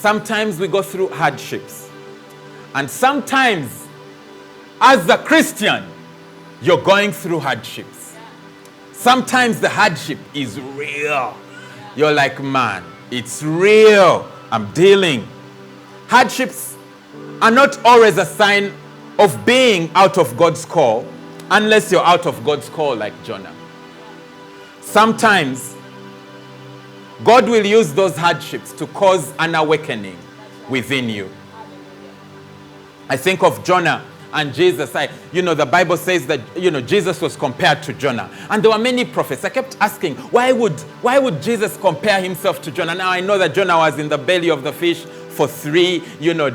Sometimes we go through hardships. And sometimes, as a Christian, you're going through hardships. Sometimes the hardship is real. You're like, man, it's real. I'm dealing. Hardships are not always a sign of being out of God's call, unless you're out of God's call like Jonah. Sometimes, God will use those hardships to cause an awakening within you. I think of Jonah and Jesus. The Bible says that, Jesus was compared to Jonah. And there were many prophets. I kept asking, why would Jesus compare himself to Jonah? Now I know that Jonah was in the belly of the fish for 3,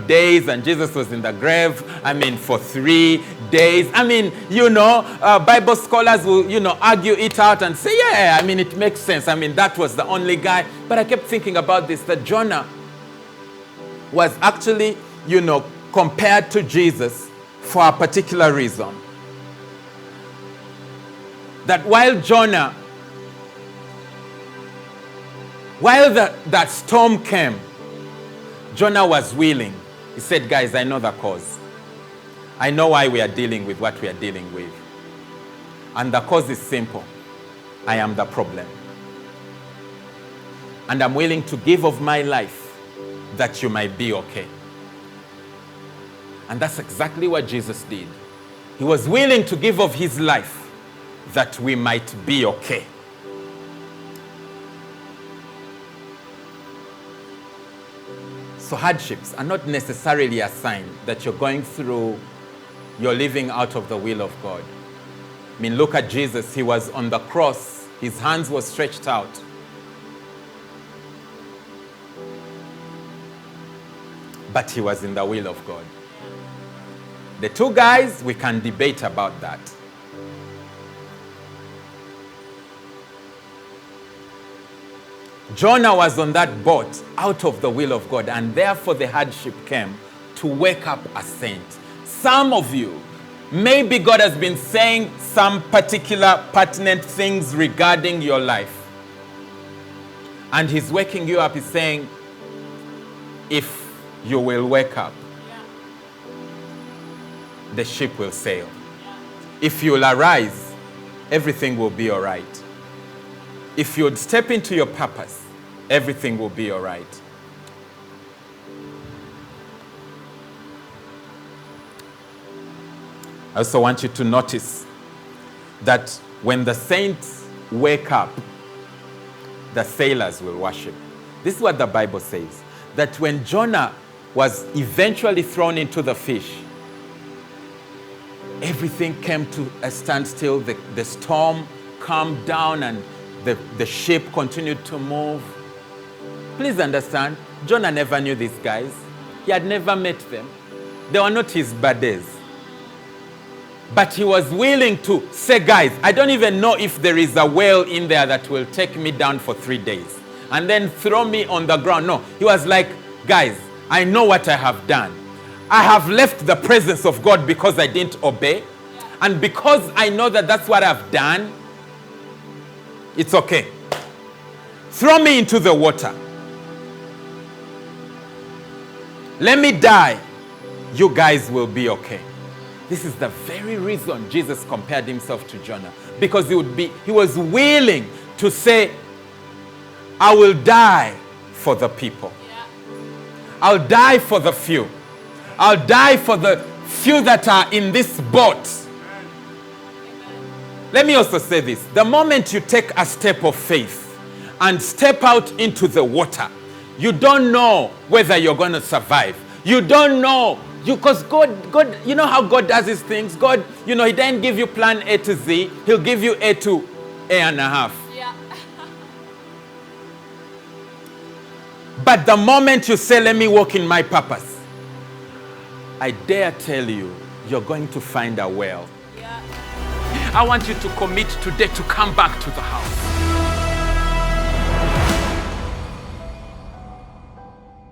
days, and Jesus was in the grave, for 3 days. Bible scholars will, argue it out and say, yeah, it makes sense. That was the only guy. But I kept thinking about this, that Jonah was actually, compared to Jesus for a particular reason. That while that storm came, Jonah was willing. He said, guys, I know the cause. I know why we are dealing with what we are dealing with. And the cause is simple. I am the problem. And I'm willing to give of my life that you might be okay. And that's exactly what Jesus did. He was willing to give of his life that we might be okay. So hardships are not necessarily a sign that you're living out of the will of God. Look at Jesus. He was on the cross. His hands were stretched out. But he was in the will of God. The two guys, we can debate about that. Jonah was on that boat out of the will of God, and therefore the hardship came to wake up a saint. Some of you, maybe God has been saying some particular pertinent things regarding your life. And he's waking you up. He's saying, if you will wake up, the ship will sail. If you'll arise, everything will be all right. If you'd step into your purpose, everything will be all right. I also want you to notice that when the saints wake up, the sailors will worship. This is what the Bible says, that when Jonah was eventually thrown into the fish, everything came to a standstill. The storm calmed down and the ship continued to move. Please understand, Jonah never knew these guys. He had never met them. They were not his buddies. But he was willing to say, guys, I don't even know if there is a whale in there that will take me down for 3 days and then throw me on the ground. No, he was like, guys, I know what I have done. I have left the presence of God because I didn't obey. And because I know that that's what I've done, it's okay. Throw me into the water. Let me die. You guys will be okay. This is the very reason Jesus compared himself to Jonah. Because he was willing to say, I will die for the people. I'll die for the few. I'll die for the few that are in this boat. Let me also say this. The moment you take a step of faith and step out into the water, you don't know whether you're going to survive. You don't know. Because God, you know how God does his things? God, he didn't give you plan A to Z. He'll give you A to A and a half. Yeah. But the moment you say, let me walk in my purpose, I dare tell you, you're going to find a well. Yeah. I want you to commit today to come back to the house.